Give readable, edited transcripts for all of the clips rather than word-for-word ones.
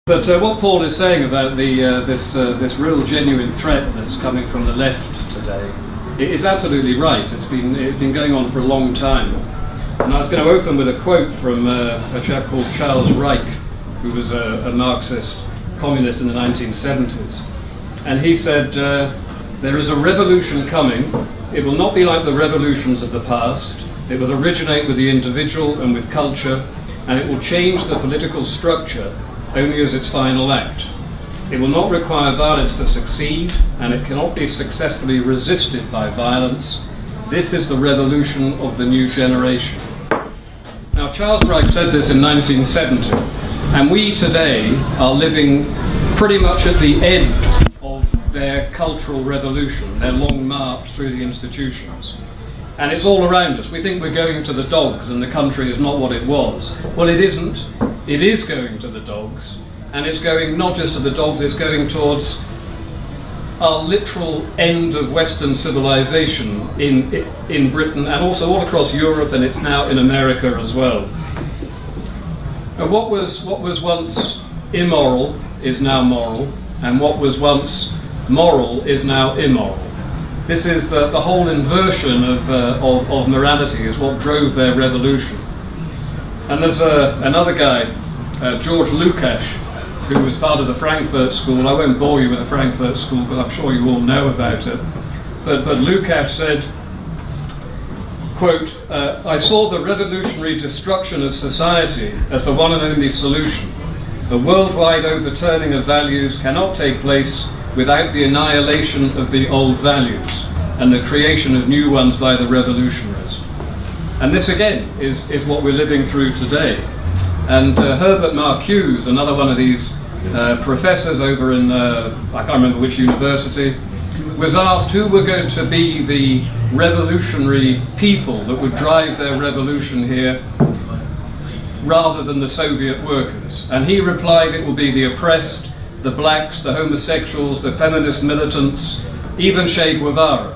But what Paul is saying about this real genuine threat that's coming from the left today is absolutely right. It's been going on for a long time. And I was going to open with a quote from a chap called Charles Reich, who was a Marxist communist in the 1970s. And he said, there is a revolution coming. It will not be like the revolutions of the past. It will originate with the individual and with culture, and it will change the political structure only as its final act. It will not require violence to succeed, and it cannot be successfully resisted by violence. This is the revolution of the new generation. Now, Charles Reich said this in 1970, and we today are living pretty much at the end of their cultural revolution, their long march through the institutions. And it's all around us. We think we're going to the dogs and the country is not what it was. Well, it isn't. It is going to the dogs, and it's going not just to the dogs, it's going towards our literal end of Western civilization in Britain and also all across Europe, and it's now in America as well. And what was once immoral is now moral, and what was once moral is now immoral. This is the whole inversion of morality is what drove their revolution. And there's another guy, George Lukács, who was part of the Frankfurt School. I won't bore you with the Frankfurt School, but I'm sure you all know about it. But Lukács said, quote, I saw the revolutionary destruction of society as the one and only solution. The worldwide overturning of values cannot take place without the annihilation of the old values and the creation of new ones by the revolutionaries. And this again is what we're living through today. And Herbert Marcuse, another one of these professors over in, I can't remember which university, was asked who were going to be the revolutionary people that would drive their revolution here rather than the Soviet workers. And he replied it will be the oppressed, the blacks, the homosexuals, the feminist militants, even Che Guevara.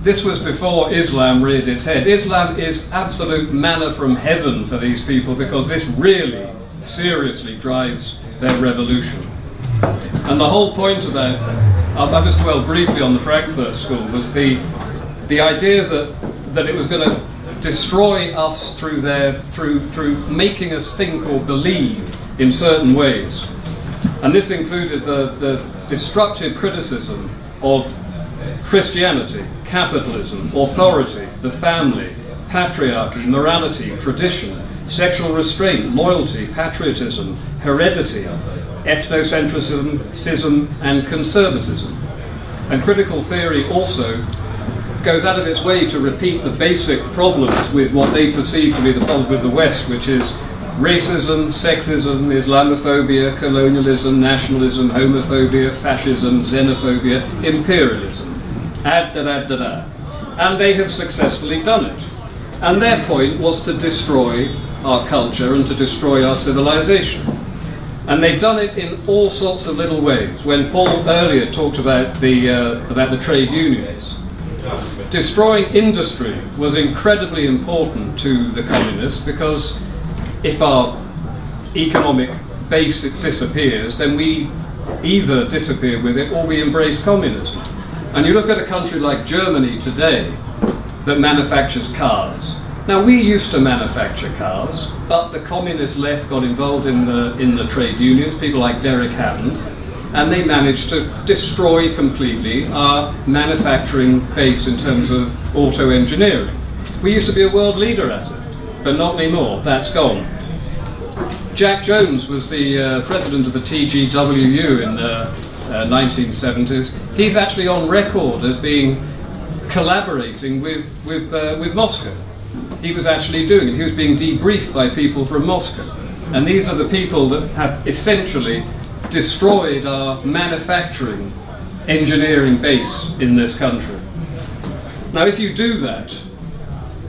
This was before Islam reared its head. Islam is absolute manna from heaven for these people because this really seriously drives their revolution. And the whole point about, I'll just dwell briefly on the Frankfurt School, was the idea that it was going to destroy us through making us think or believe in certain ways. And this included the destructive criticism of Christianity, capitalism, authority, the family, patriarchy, morality, tradition, sexual restraint, loyalty, patriotism, heredity, ethnocentrism, and conservatism. And critical theory also goes out of its way to repeat the basic problems with what they perceive to be the problems with the West, which is racism, sexism, Islamophobia, colonialism, nationalism, homophobia, fascism, xenophobia, imperialism. And they have successfully done it. And their point was to destroy our culture and to destroy our civilization. And they've done it in all sorts of little ways. When Paul earlier talked about the trade unions, destroying industry was incredibly important to the communists because if our economic base disappears, then we either disappear with it or we embrace communism. And you look at a country like Germany today that manufactures cars. Now, we used to manufacture cars, but the communist left got involved in the trade unions, people like Derek Hammond, and they managed to destroy completely our manufacturing base in terms of auto engineering. We used to be a world leader at it, but not anymore. That's gone. Jack Jones was the president of the TGWU in the 1970s. He's actually on record as being collaborating with Moscow. He was actually doing it. He was being debriefed by people from Moscow. And these are the people that have essentially destroyed our manufacturing engineering base in this country. Now, if you do that,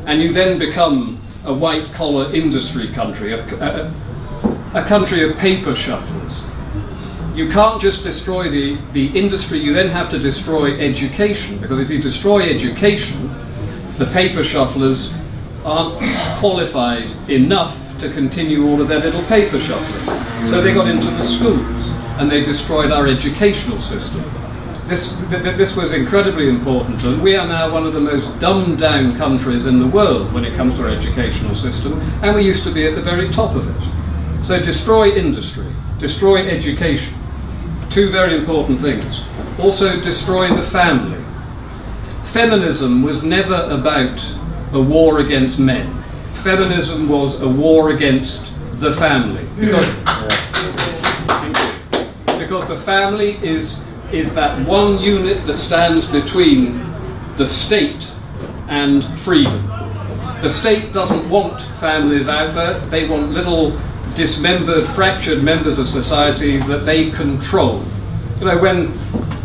and you then become a white-collar industry country, a country of paper shufflers, you can't just destroy the industry, you then have to destroy education, because if you destroy education, the paper shufflers aren't qualified enough to continue all of their little paper shuffling. So they got into the schools. and they destroyed our educational system. This was incredibly important, and we are now one of the most dumbed down countries in the world when it comes to our educational system, and we used to be at the very top of it. So destroy industry, destroy education, two very important things. Also destroy the family. Feminism was never about a war against men. Feminism was a war against the family, because the family is that one unit that stands between the state and freedom. The state doesn't want families out there. They want little dismembered, fractured members of society that they control. You know, when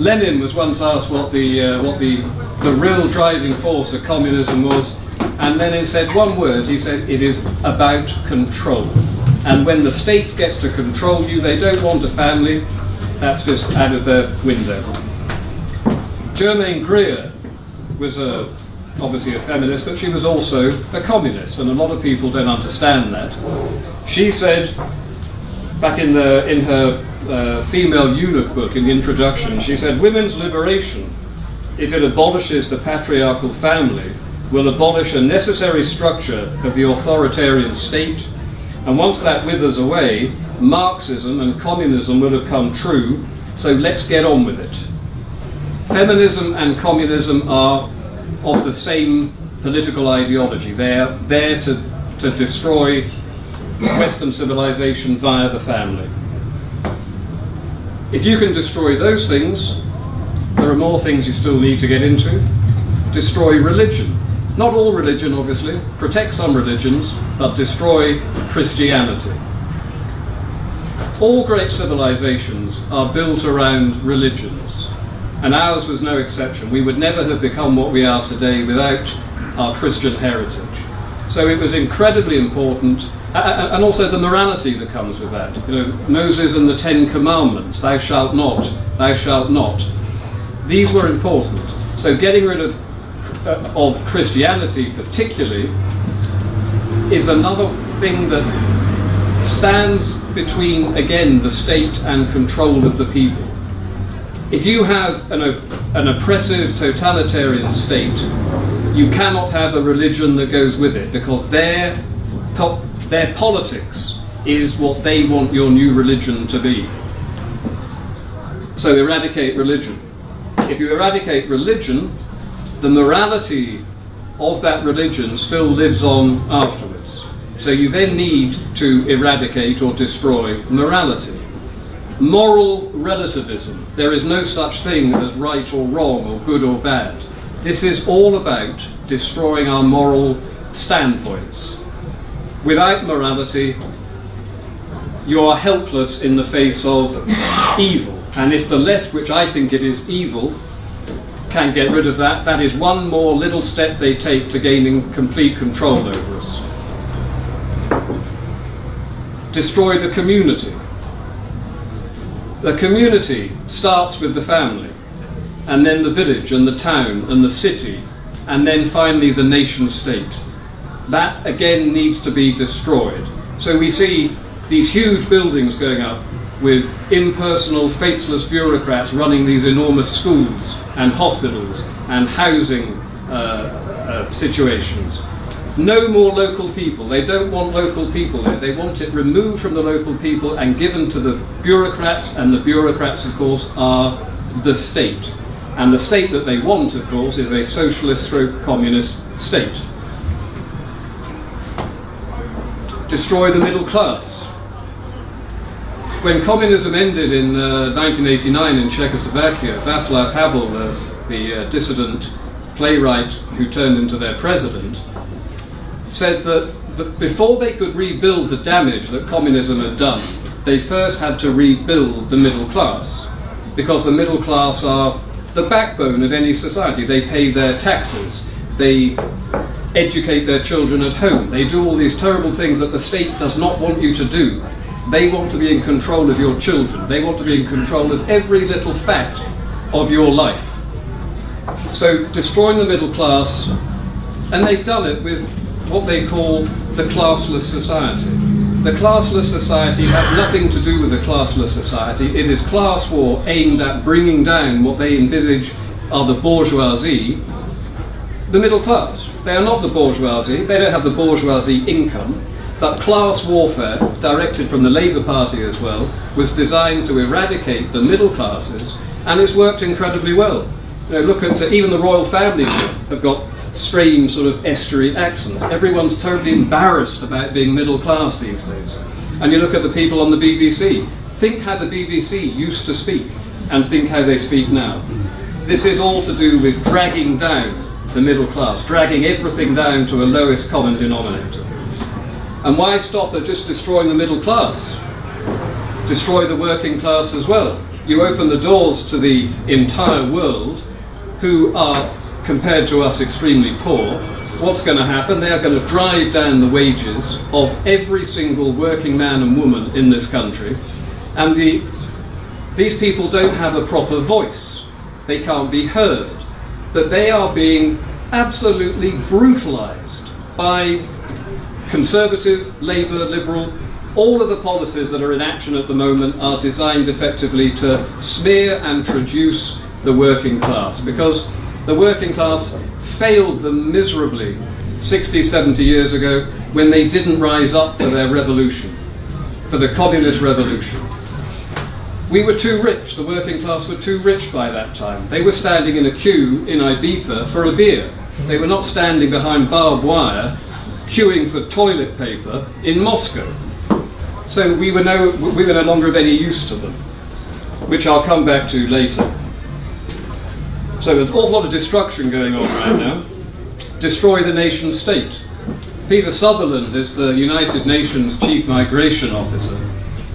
Lenin was once asked what the real driving force of communism was, and Lenin said one word. He said, it is about control. And when the state gets to control you, they don't want a family. That's just out of their window. Germaine Greer was obviously a feminist, but she was also a communist, and a lot of people don't understand that. She said, back in her Female Eunuch book, in the introduction, she said, women's liberation, if it abolishes the patriarchal family, will abolish a necessary structure of the authoritarian state, and once that withers away, Marxism and communism will have come true, so let's get on with it. Feminism and communism are of the same political ideology. They're there to destroy Western civilization via the family. If you can destroy those things, there are more things you still need to get into. Destroy religion. Not all religion, obviously. Protect some religions, but destroy Christianity. All great civilizations are built around religions, and ours was no exception. We would never have become what we are today without our Christian heritage. So it was incredibly important, and also the morality that comes with that. You know, Moses and the 10 Commandments, thou shalt not, thou shalt not. These were important. So getting rid of Christianity particularly is another thing that stands between, again, the state and control of the people. If you have an oppressive totalitarian state, you cannot have a religion that goes with it, because their politics is what they want your new religion to be. So eradicate religion. If you eradicate religion, the morality of that religion still lives on afterwards. So you then need to eradicate or destroy morality. Moral relativism. There is no such thing as right or wrong or good or bad. This is all about destroying our moral standpoints. Without morality, you are helpless in the face of evil. And if the left, which I think it is evil, can get rid of that, that is one more little step they take to gaining complete control over us. Destroy the community. The community starts with the family, and then the village and the town and the city, and then finally the nation state. That again needs to be destroyed. So we see these huge buildings going up with impersonal, faceless bureaucrats running these enormous schools and hospitals and housing situations. No more local people. They don't want local people there. They want it removed from the local people and given to the bureaucrats, and the bureaucrats, of course, are the state. And the state that they want, of course, is a socialist/communist state. Destroy the middle class. When communism ended in 1989 in Czechoslovakia, Václav Havel, the dissident playwright who turned into their president, said that before they could rebuild the damage that communism had done, they first had to rebuild the middle class, because the middle class are the backbone of any society. They pay their taxes, they educate their children at home, they do all these terrible things that the state does not want you to do. They want to be in control of your children. They want to be in control of every little fact of your life. So destroying the middle class, and they've done it with what they call the classless society. The classless society has nothing to do with the classless society. It is class war aimed at bringing down what they envisage are the bourgeoisie, the middle class. They are not the bourgeoisie, they don't have the bourgeoisie income, but class warfare, directed from the Labour Party as well, was designed to eradicate the middle classes, and it's worked incredibly well. You know, look at even the royal family have got strange sort of estuary accents. Everyone's totally embarrassed about being middle class these days. And you look at the people on the BBC, think how the BBC used to speak, and think how they speak now. This is all to do with dragging down the middle class, dragging everything down to a lowest common denominator. And why stop at just destroying the middle class? Destroy the working class as well. You open the doors to the entire world, who are, compared to us, extremely poor. What's going to happen? They are going to drive down the wages of every single working man and woman in this country. And these people don't have a proper voice. They can't be heard. But they are being absolutely brutalized by Conservative, Labour, Liberal. All of the policies that are in action at the moment are designed effectively to smear and traduce the working class, because the working class failed them miserably 60, 70 years ago when they didn't rise up for their revolution, for the communist revolution. We were too rich, the working class were too rich by that time. They were standing in a queue in Ibiza for a beer. They were not standing behind barbed wire queuing for toilet paper in Moscow. So we were no longer of any use to them, which I'll come back to later. So there's an awful lot of destruction going on right now. Destroy the nation state. Peter Sutherland is the United Nations Chief Migration Officer,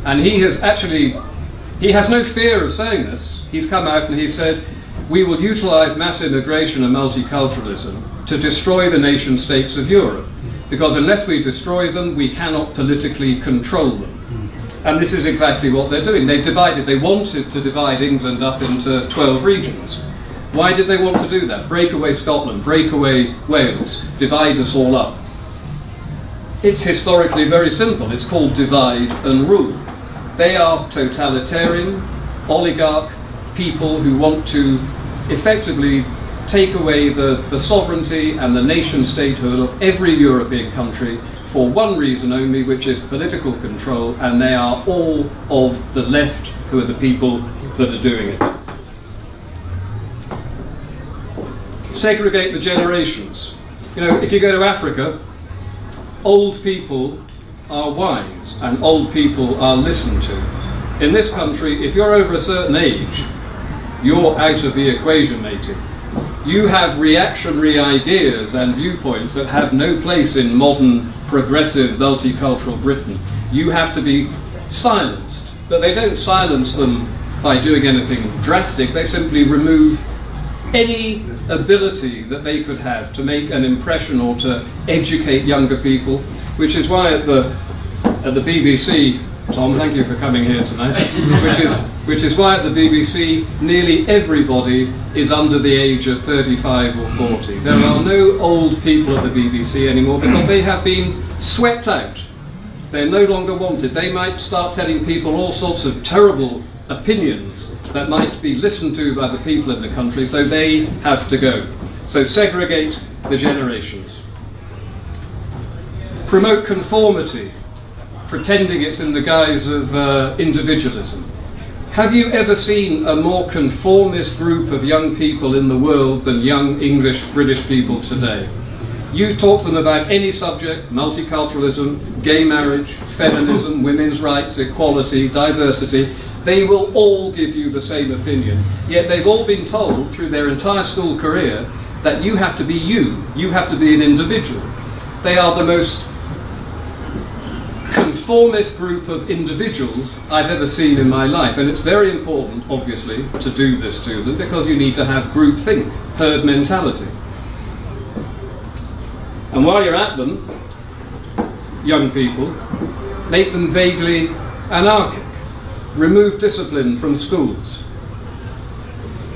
and he has no fear of saying this. He's come out and he said, we will utilize mass immigration and multiculturalism to destroy the nation states of Europe, because unless we destroy them, we cannot politically control them. And this is exactly what they're doing. They wanted to divide England up into 12 regions. Why did they want to do that? Break away Scotland, break away Wales, divide us all up. It's historically very simple. It's called divide and rule. They are totalitarian, oligarch people who want to effectively take away the sovereignty and the nation statehood of every European country for one reason only, which is political control, and they are all of the left who are the people that are doing it. Segregate the generations. You know, if you go to Africa, old people are wise and old people are listened to. In this country, if you're over a certain age, you're out of the equation, matey. You have reactionary ideas and viewpoints that have no place in modern, progressive, multicultural Britain. You have to be silenced. But they don't silence them by doing anything drastic. They simply remove any ability that they could have to make an impression or to educate younger people, which is why at the BBC, Tom, thank you for coming here tonight, which is why at the BBC nearly everybody is under the age of 35 or 40. There are no old people at the BBC anymore because they have been swept out. They're no longer wanted. They might start telling people all sorts of terrible opinions that might be listened to by the people in the country, so they have to go. So segregate the generations. Promote conformity, pretending it's in the guise of individualism. Have you ever seen a more conformist group of young people in the world than young English, British people today? You talk to them about any subject, multiculturalism, gay marriage, feminism, women's rights, equality, diversity, they will all give you the same opinion. Yet they've all been told through their entire school career that you have to be you have to be an individual. They are the most conformist group of individuals I've ever seen in my life, and it's very important, obviously, to do this to them because you need to have groupthink, herd mentality. And while you're at them, young people, make them vaguely anarchic. Remove discipline from schools.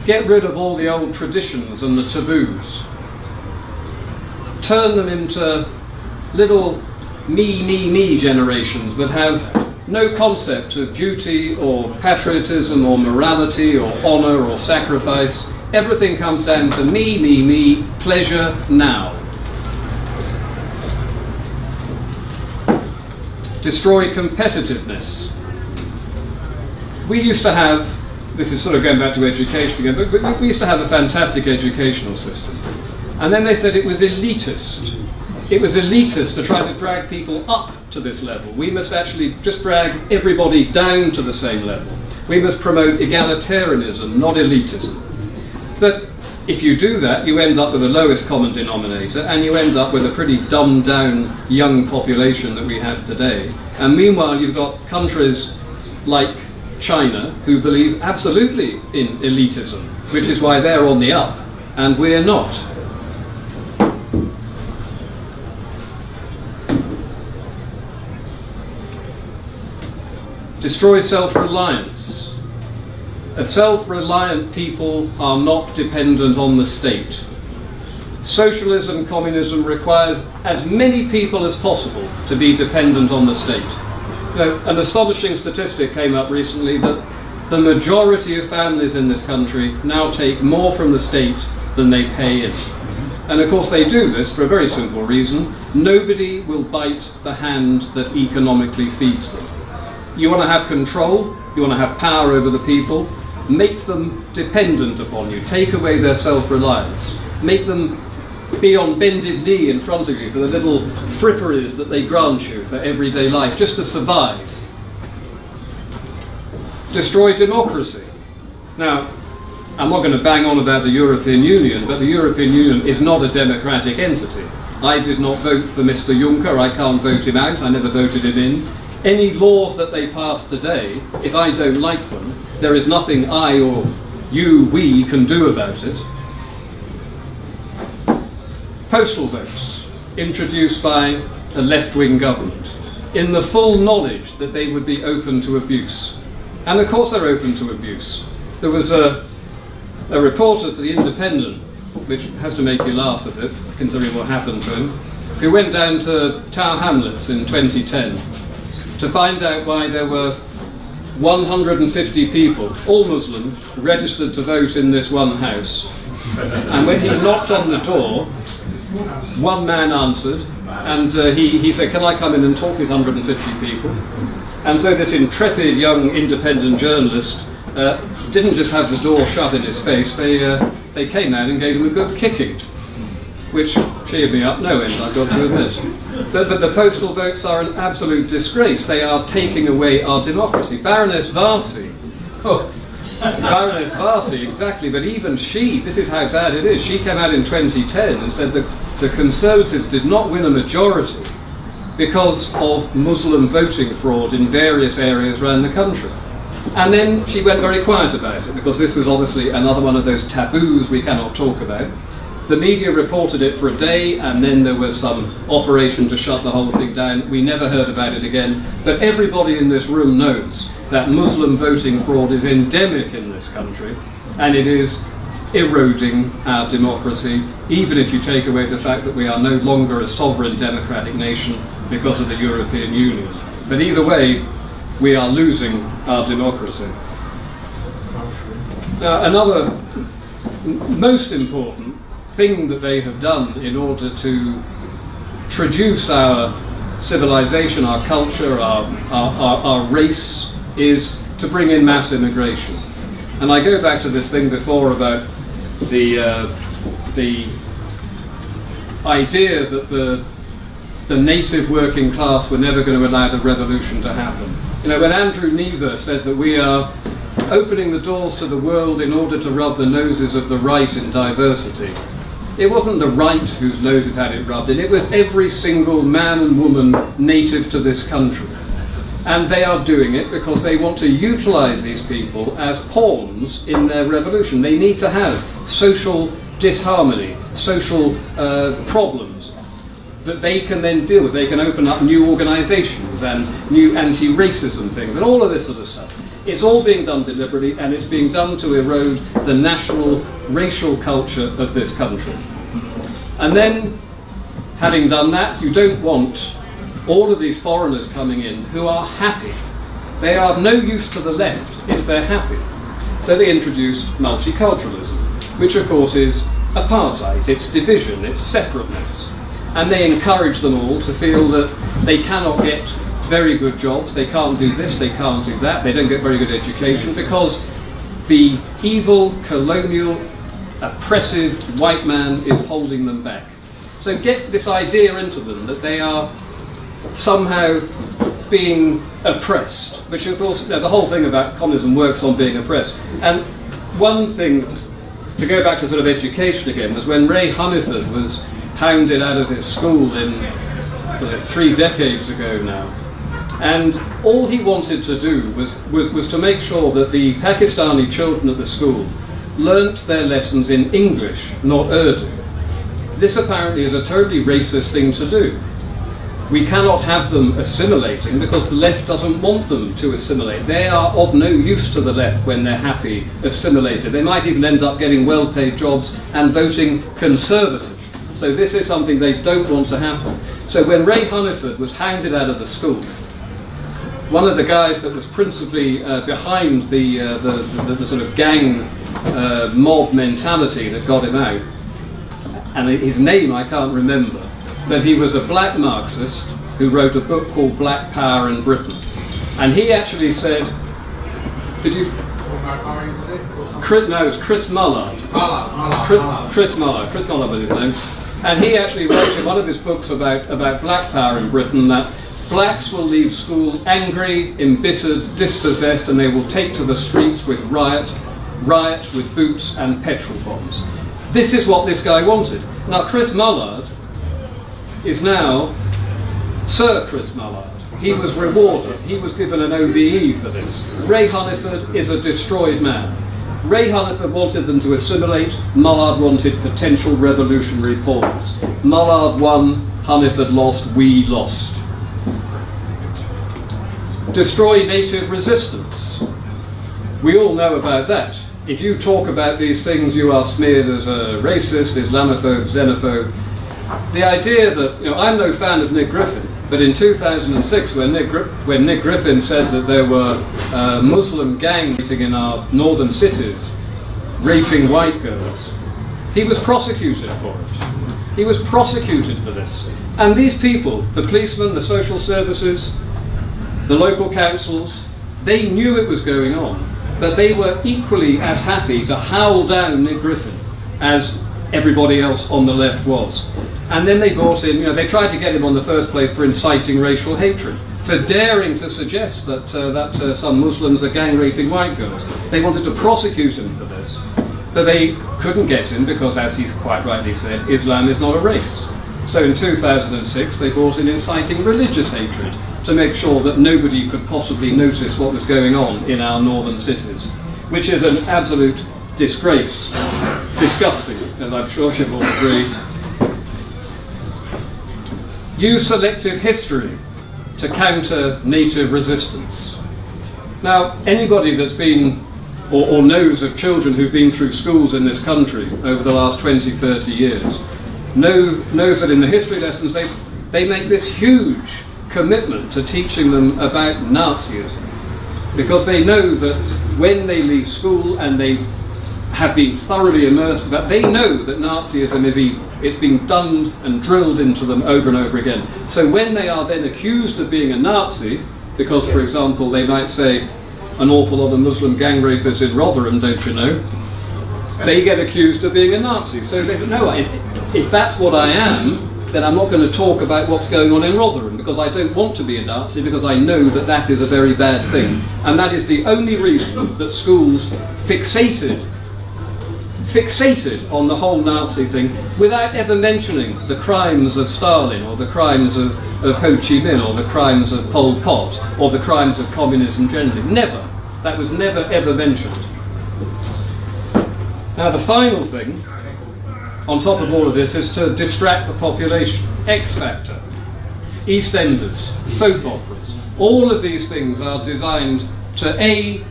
Get rid of all the old traditions and the taboos. Turn them into little me generations that have no concept of duty or patriotism or morality or honour or sacrifice. Everything comes down to me, pleasure now. Destroy competitiveness. We used to have, this is sort of going back to education again, but we used to have a fantastic educational system. And then they said it was elitist. It was elitist to try to drag people up to this level. We must actually just drag everybody down to the same level. We must promote egalitarianism, not elitism. But if you do that, you end up with the lowest common denominator, and you end up with a pretty dumbed down young population that we have today. And meanwhile, you've got countries like China who believe absolutely in elitism, which is why they're on the up and we're not. Destroy self-reliance. A self-reliant people are not dependent on the state. Socialism, communism requires as many people as possible to be dependent on the state. You know, an astonishing statistic came up recently that the majority of families in this country now take more from the state than they pay in. And of course they do this for a very simple reason. Nobody will bite the hand that economically feeds them. You want to have control, you want to have power over the people, make them dependent upon you, take away their self-reliance, make them be on bended knee in front of you for the little fripperies that they grant you for everyday life, just to survive. Destroy democracy. Now, I'm not going to bang on about the European Union, but the European Union is not a democratic entity. I did not vote for Mr. Juncker, I can't vote him out, I never voted him in. Any laws that they pass today, if I don't like them, there is nothing I or you, we can do about it. Postal votes, introduced by a left-wing government, in the full knowledge that they would be open to abuse. And of course they're open to abuse. There was a reporter for The Independent, which has to make you laugh a bit, considering what happened to him, who went down to Tower Hamlets in 2010 to find out why there were 150 people, all Muslim, registered to vote in this one house. And when he knocked on the door, one man answered, and he said, "Can I come in and talk to these 150 people?" And so this intrepid young independent journalist didn't just have the door shut in his face, they came out and gave him a good kicking, which cheered me up no end, I've got to admit. But the postal votes are an absolute disgrace. They are taking away our democracy. Baroness Varsi, Baroness Varsi, exactly, but even she, this is how bad it is, she came out in 2010 and said that the Conservatives did not win a majority because of Muslim voting fraud in various areas around the country. And then she went very quiet about it, because this was obviously another one of those taboos we cannot talk about. The media reported it for a day, and then there was some operation to shut the whole thing down. We never heard about it again. But everybody in this room knows that Muslim voting fraud is endemic in this country, and it is eroding our democracy, even if you take away the fact that we are no longer a sovereign democratic nation because of the European Union. But either way, we are losing our democracy. Another most important thing that they have done in order to traduce our civilization, our culture, our race, is to bring in mass immigration. And I go back to this thing before about the idea that the native working class were never going to allow the revolution to happen. You know, when Andrew Never said that we are opening the doors to the world in order to rub the noses of the right in diversity, it wasn't the right whose noses had it rubbed in, it was every single man and woman native to this country. And they are doing it because they want to utilize these people as pawns in their revolution. They need to have social disharmony, social problems that they can then deal with. They can open up new organizations and new anti-racism things and all of this sort of stuff. It's all being done deliberately, and it's being done to erode the national racial culture of this country. And then, having done that, you don't want all of these foreigners coming in who are happy. They are of no use to the left if they're happy. So they introduced multiculturalism, which of course is apartheid, it's division, it's separateness. And they encourage them all to feel that they cannot get very good jobs, they can't do this, they can't do that, they don't get very good education because the evil, colonial, oppressive white man is holding them back. So get this idea into them that they are somehow being oppressed, which of course, the whole thing about communism works on being oppressed. And one thing, to go back to sort of education again, was when Ray Hungerford was hounded out of his school in, was it 3 decades ago now, and all he wanted to do was to make sure that the Pakistani children at the school learnt their lessons in English, not Urdu. This apparently is a totally racist thing to do. We cannot have them assimilating because the left doesn't want them to assimilate. They are of no use to the left when they're happy assimilated. They might even end up getting well-paid jobs and voting Conservative. So this is something they don't want to happen. So when Ray Hungerford was hounded out of the school, one of the guys that was principally behind the sort of gang mob mentality that got him out, and his name I can't remember, but he was a black Marxist who wrote a book called Black Power in Britain. And he actually said, did you? No, it's Chris Mullard. Chris Mullard was his name. And he actually wrote in one of his books about black power in Britain that blacks will leave school angry, embittered, dispossessed, and they will take to the streets with riot with boots and petrol bombs. This is what this guy wanted. Now Chris Mullard is now Sir Chris Mullard. He was rewarded. He was given an OBE for this. Ray Hungerford is a destroyed man. Ray Hungerford wanted them to assimilate. Mullard wanted potential revolutionary pawns. Mullard won, Hungerford lost, we lost. Destroy native resistance. We all know about that. If you talk about these things, you are smeared as a racist, Islamophobe, xenophobe. The idea that, I'm no fan of Nick Griffin, but in 2006 when Nick Griffin said that there were Muslim gangs in our northern cities raping white girls, he was prosecuted for it. He was prosecuted for this. And these people, the policemen, the social services, the local councils, they knew it was going on, but they were equally as happy to howl down Nick Griffin as everybody else on the left was. And then they brought in, they tried to get him on the first place for inciting racial hatred, for daring to suggest that, some Muslims are gang raping white girls. They wanted to prosecute him for this, but they couldn't get him because, as he's quite rightly said, Islam is not a race. So in 2006 they brought in inciting religious hatred to make sure that nobody could possibly notice what was going on in our northern cities, which is an absolute disgrace. Disgusting, as I'm sure you will agree. Use selective history to counter native resistance. Now, anybody that's been or knows of children who've been through schools in this country over the last 20, 30 years knows that in the history lessons they make this huge commitment to teaching them about Nazism, because they know that when they leave school and they have been thoroughly immersed, but they know that Nazism is evil. It's been done and drilled into them over and over again. So when they are then accused of being a Nazi, because for example they might say an awful lot of Muslim gang rapists in Rotherham, don't you know, they get accused of being a Nazi. So they think, no, if that's what I am, then I'm not going to talk about what's going on in Rotherham, because I don't want to be a Nazi, because I know that that is a very bad thing. And that is the only reason that schools fixated on the whole Nazi thing without ever mentioning the crimes of Stalin or the crimes of Ho Chi Minh or the crimes of Pol Pot or the crimes of communism generally. Never. That was never ever mentioned. Now the final thing on top of all of this is to distract the population. X Factor, EastEnders, soap operas, all of these things are designed to A,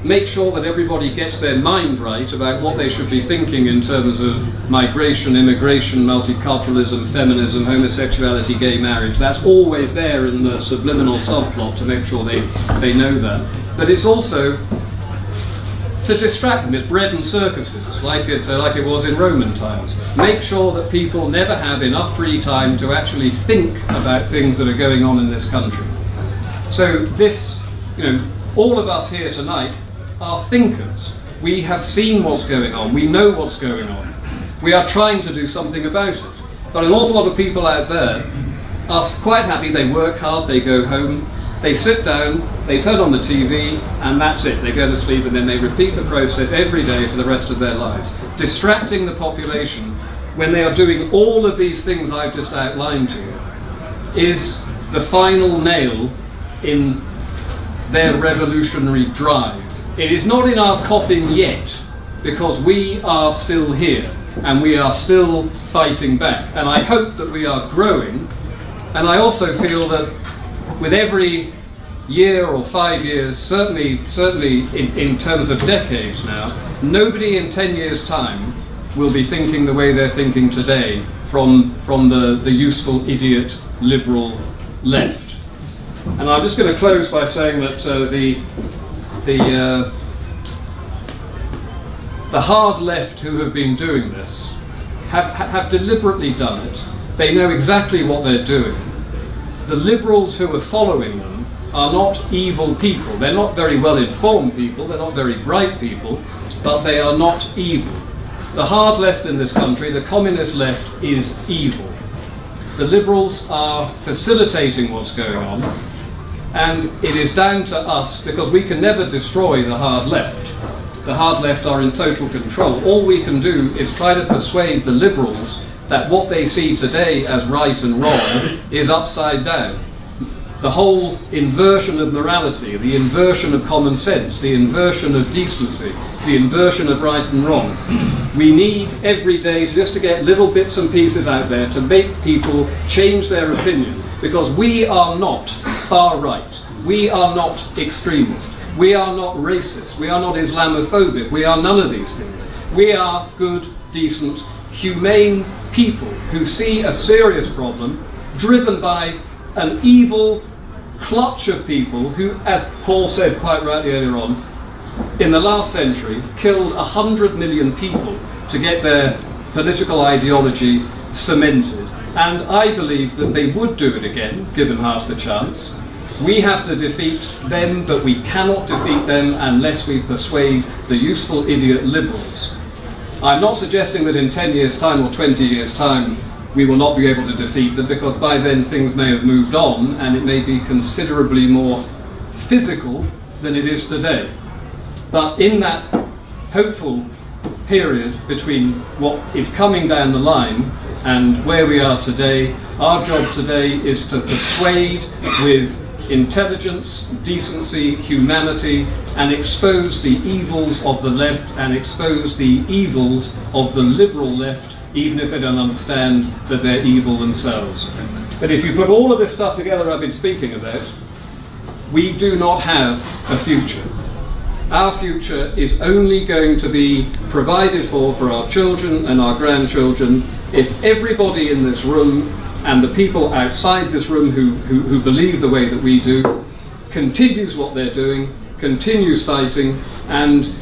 make sure that everybody gets their mind right about what they should be thinking in terms of migration, immigration, multiculturalism, feminism, homosexuality, gay marriage. That's always there in the subliminal subplot to make sure they know that. But it's also to distract them. It's bread and circuses, like it was in Roman times. Make sure that people never have enough free time to actually think about things that are going on in this country. So this, all of us here tonight are thinkers. We have seen what's going on. We know what's going on. We are trying to do something about it. But an awful lot of people out there are quite happy. They work hard, they go home, they sit down, they turn on the TV, and that's it. They go to sleep, and then they repeat the process every day for the rest of their lives, distracting the population when they are doing all of these things I've just outlined to you, is the final nail in their revolutionary drive. It is not in our coffin yet, because we are still here and we are still fighting back. And I hope that we are growing. And I also feel that with every year or 5 years, certainly in terms of decades now, nobody in 10 years' time will be thinking the way they're thinking today from the useful idiot liberal left. And I'm just going to close by saying that the hard left who have been doing this have deliberately done it. They know exactly what they're doing. The liberals who are following them are not evil people. They're not very well informed people, they're not very bright people, but they are not evil. The hard left in this country, the communist left, is evil. The liberals are facilitating what's going on, and it is down to us, because we can never destroy the hard left. The hard left are in total control. All we can do is try to persuade the liberals that what they see today as right and wrong is upside down. The whole inversion of morality, the inversion of common sense, the inversion of decency, the inversion of right and wrong. We need every day just to get little bits and pieces out there to make people change their opinion, because we are not far right, we are not extremist, we are not racist, we are not Islamophobic, we are none of these things. We are good, decent, humane people who see a serious problem driven by an evil clutch of people who, as Paul said quite rightly earlier on, in the last century killed 100 million people to get their political ideology cemented. And I believe that they would do it again, given half the chance. We have to defeat them, but we cannot defeat them unless we persuade the useful idiot liberals. I'm not suggesting that in 10 years' time or 20 years' time we will not be able to defeat them, because by then things may have moved on and it may be considerably more physical than it is today. But in that hopeful period between what is coming down the line and where we are today, our job today is to persuade with intelligence, decency, humanity, and expose the evils of the left and expose the evils of the liberal left, even if they don't understand that they're evil themselves. But if you put all of this stuff together I've been speaking about, we do not have a future. Our future is only going to be provided for our children and our grandchildren if everybody in this room and the people outside this room who believe the way that we do continues what they're doing, continues fighting, and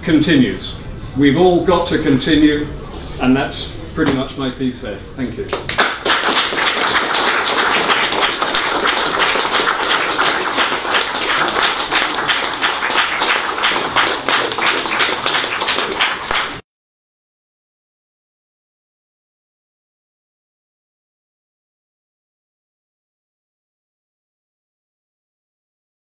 continues. We've all got to continue, and that's pretty much my piece there. Thank you.